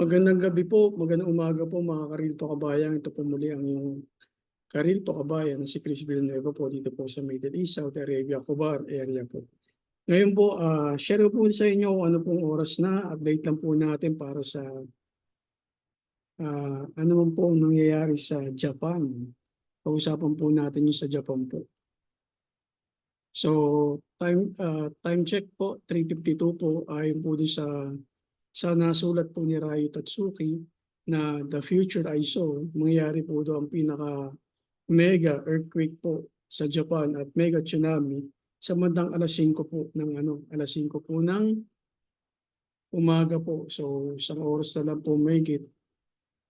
Magandang gabi po, magandang umaga po mga Karilto Kabayan. Ito po muli ang yung Karilto Kabayan na si Chris Villanueva po dito po sa Middle East, Saudi Arabia, Khobar area po. Ngayon po, share ko po sa inyo kung ano pong oras na, update lang po natin para sa ano man po ang nangyayari sa Japan. Pag-usapan po natin yung sa Japan po. So, time check po, 3:52 po, ayon po doon sa nasulat po ni Ryo Tatsuki na the future I saw, mangyayari po doon ang pinaka mega earthquake po sa Japan at mega tsunami sa bandang alas 5 po alas 5 po ng umaga po. So isang oras na lang po mahigit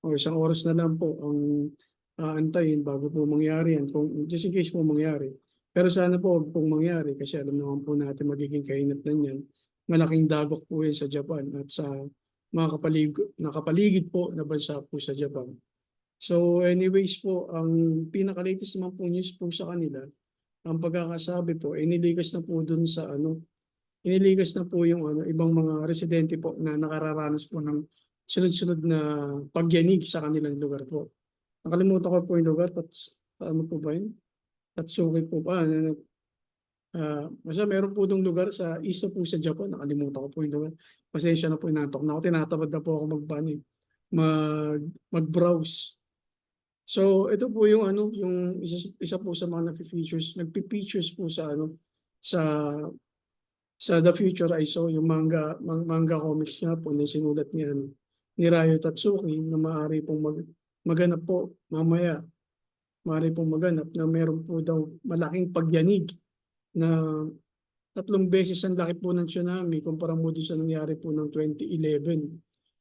o isang oras na lang po ang aantayin bago po mangyari yan kung just in case po mangyari. Pero sana po huwag pong mangyari kasi alam naman po natin magiging kainat na yan. Malaking dagok po yan sa Japan at sa mga nakapaligid po na bansa po sa Japan. So anyways po, ang pinaka-latest naman po news po sa kanila, ang pagkakasabi po, inilikas na po dun sa inilikas na po yung ibang mga residente po na nakararanas po ng sunod-sunod na pagyanig sa kanilang lugar po. Nakalimutan ko po yung lugar, ano po ba yun? Tatsuki po pa. Basta meron po itong lugar sa isa po sa Japan, nakalimutan ko po yung lugar. Pasensya na po, inaantok na ako, tinatabad na po ako mag-browse. So ito po yung yung isa po sa mga nagpi-features po sa The Future I Saw, yung manga comics nga po na sinulat ni Ryo Tatsuki na maaari pong maganap po mamaya. Maaari pong maganap na meron po daw malaking pagyanig na 3 beses ang laki po ng tsunami kumpara mo doon sa nangyari po ng 2011.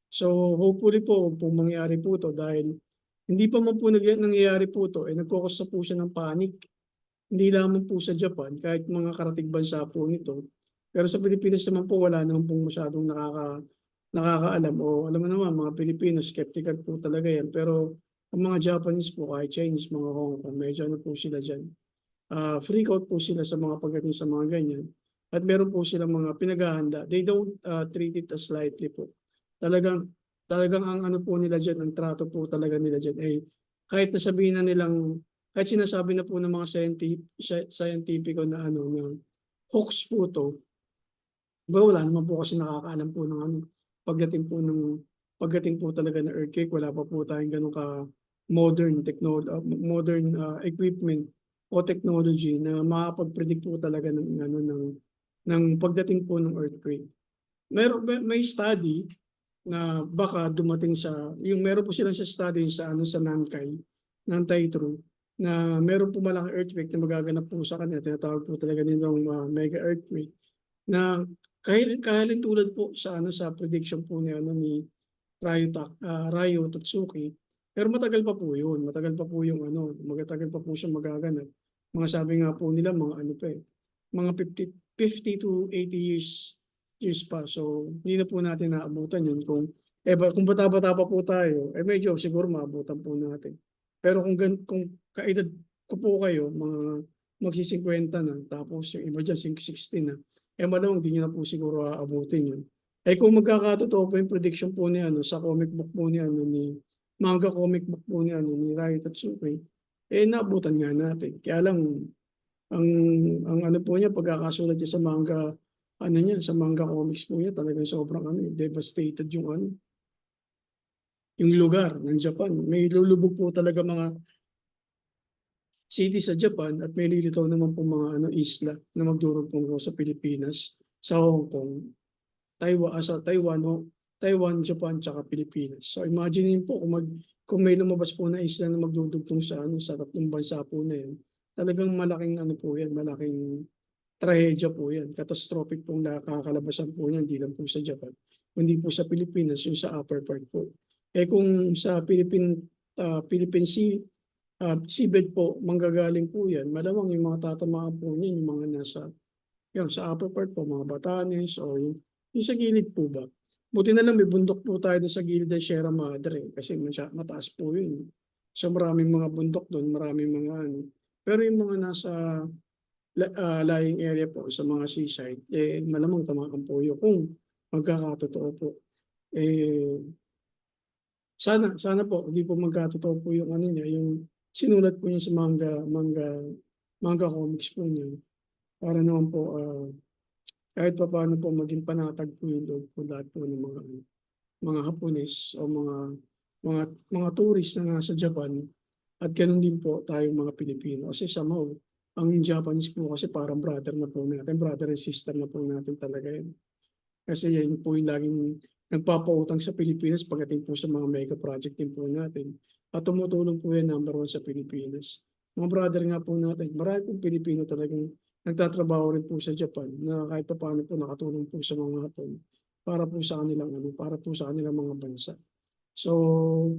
So hopefully po kung mangyari po to dahil hindi pa man po nangyayari po to, nagkukos po siya ng panic. Hindi lamang po sa Japan, kahit mga karatig bansa po nito. Pero sa Pilipinas naman po, wala naman po masyadong nakakaalam. O alam mo naman, mga Pilipino, skeptical po talaga yan. Pero ang mga Japanese po, kahit Chinese, mga Hong Kong, medyo po sila dyan. Freak out po sila sa mga pagdating sa mga ganyan. At meron po silang mga pinaghahanda. They don't treat it as lightly po. Talagang ang po nila dyan, ang trato po talaga nila dyan, kahit nasabihin na nilang, kahit sinasabi na po ng mga scientifico na na hoax po to, wala naman po kasi nakakaalam po ng pagdating po talaga ng earthquake, wala pa po tayong ganun ka modern equipment o technology na makapag-predict po talaga ng pagdating po ng earthquake. May study na baka dumating meron po silang sa study sa Nankai True, na meron po malaking earthquake na magaganap po sa kanila, tinatawag po talaga nilang mega earthquake, na kahalin tulad po sa prediction po ni Ryo Tatsuki. Pero matagal pa po yun, matagal pa po siya magaganap. Mga sabi nga po nila mga mga 50 to 80 years pa. So, hindi na po natin naabutan yun. Kung bata-bata pa po tayo, medyo siguro maabutan po natin. Pero kung kaedad ko po kayo, mga magsi-50 na, tapos yung iba dyan, 60 na, malamang hindi nyo na po siguro aabutin yun. Kung magkakatotoo po yung prediction po ni sa comic book po ni manga comic book po ni Ryo Tatsuki, naabutan nga natin. Kaya lang, ang po niya, pagkakasulat niya sa manga, sa manga comics po niya, talagang sobrang devastated yung lugar ng Japan. May lulubog po talaga mga city sa Japan at may lilitaw naman po mga isla na magdurugtong po sa Pilipinas, sa Hong Kong, Taiwan, Japan, tsaka Pilipinas. So imagine po kung may lumabas po na isla na magdudugtong sa tatlong bansa po na yan, talagang malaking po yan, malaking trahedya po yan. Catastrophic pong nakakalabasan po yan, hindi lang po sa Japan, kundi po sa Pilipinas, yung sa upper part po. Kung sa Philippine seabed po, manggagaling po yan, malamang yung mga tatamaan po niyan, yung mga sa upper part po, mga Batanes, o yung sa gilid po ba. Buti na lang may bundok po tayo sa gilid ng Sierra Madre, kasi mataas po yun. So maraming mga bundok doon, maraming mga Pero yung mga nasa lying area po sa mga seaside, malamang tamaan po yun kung magkakatotoo po. Sana po hindi po magkatotoo po yung ano niya, yung sinulat po niya sa manga comics po niya. Para naman po, kahit papaano po maging panatag po yung loob po lahat po ng mga Hapones o mga tourist na nasa Japan at gano'n din po tayong mga Pilipino. Kasi somehow, ang Japanese po kasi parang brother na po natin, brother and sister na po natin talaga yun. Kasi yan po yung laging nagpapautang sa Pilipinas pagdating po sa mga mega project din po natin. At tumutulong po yan number one sa Pilipinas. Mga brother nga po natin, marami pong Pilipino talagang nagtatrabaho rin po sa Japan na kahit pa paano po nakatulong po sa mga Hapon para po sa kanilang para po sa kanilang mga bansa. So,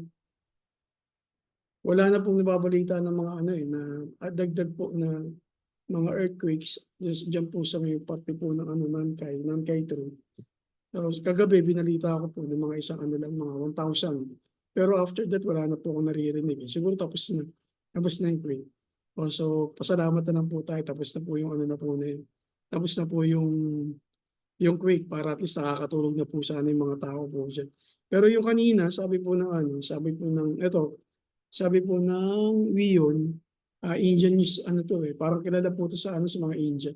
wala na pong nababalita ng mga na dagdag po na mga earthquakes diyan po sa may parte po ng Nankai 2. Tapos kagabi binalita ko po ng mga isang lang, mga 1,000. Pero after that, wala na po akong naririnig. Siguro tapos na yung quake. So, pasalamat na lang po tayo. Tapos na po yung na po na yun. Tapos na po yung quake para at least nakakatulog na po sana yung mga tao po dyan. Pero yung kanina, sabi po ng WION, Indian news, parang kilala po ito sa sa mga Indian,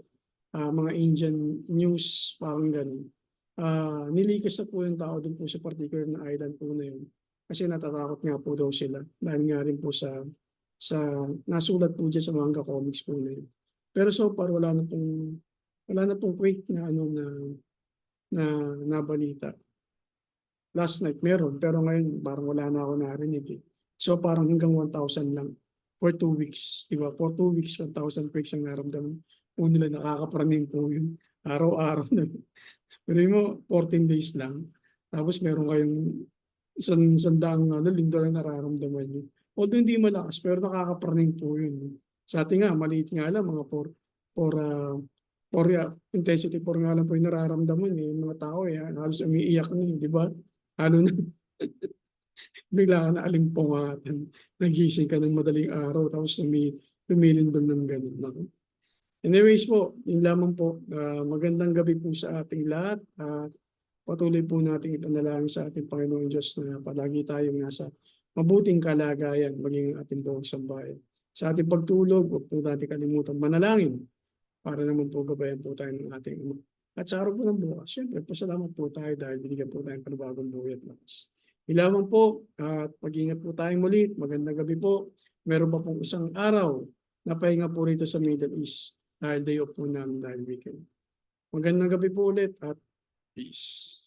mga Indian news, parang ganun. Nilikas na po yung tao dun po sa particular na island po na yun. Kasi natatakot nga po daw sila. Dahil nga rin po sa nasulat po dyan sa manga comics po na yun. Pero so far, wala na pong quake na na nabalita. Last night meron, pero ngayon parang wala na ako narinig eh. So parang hanggang 1,000 lang for 2 weeks. Diba? For 2 weeks, 1,000 quakes ang naramdaman. Po nila nakakapraning po yun. Araw-araw na. Pero mo, 14 days lang. Tapos meron kayong isang daang lindol na nararamdaman nyo. Although hindi malakas, pero nakakapraning po yun. Sa atin nga, maliit nga lang, mga 4 intensity 4 nga lang po yung nararamdaman eh. Yung mga tao halos umiiyak na di ba? Halo na, bigla ka na alimpungatan. Nagising ka ng madaling araw, tapos lumilindol ng ganun. No? Anyways po, yun lamang po. Magandang gabi po sa ating lahat. Patuloy po natin ipanalangin sa ating Panginoon Diyos na palagi tayong nasa mabuting kalagayan, maging ating buong sambayan. Sa ating pagtulog, huwag po natin kalimutan manalangin para naman po gabayan po tayo ng ating Ama. At sa araw po ng bukas, siyempre, pasalamat po tayo dahil binigyan po tayo ng panibagong buhay at lakas. Ilawan po at mag-ingat po tayong muli. Magandang gabi po. Meron pa pong isang araw na pahinga po rito sa Middle East dahil day off po namin dahil weekend. Magandang gabi po ulit at peace.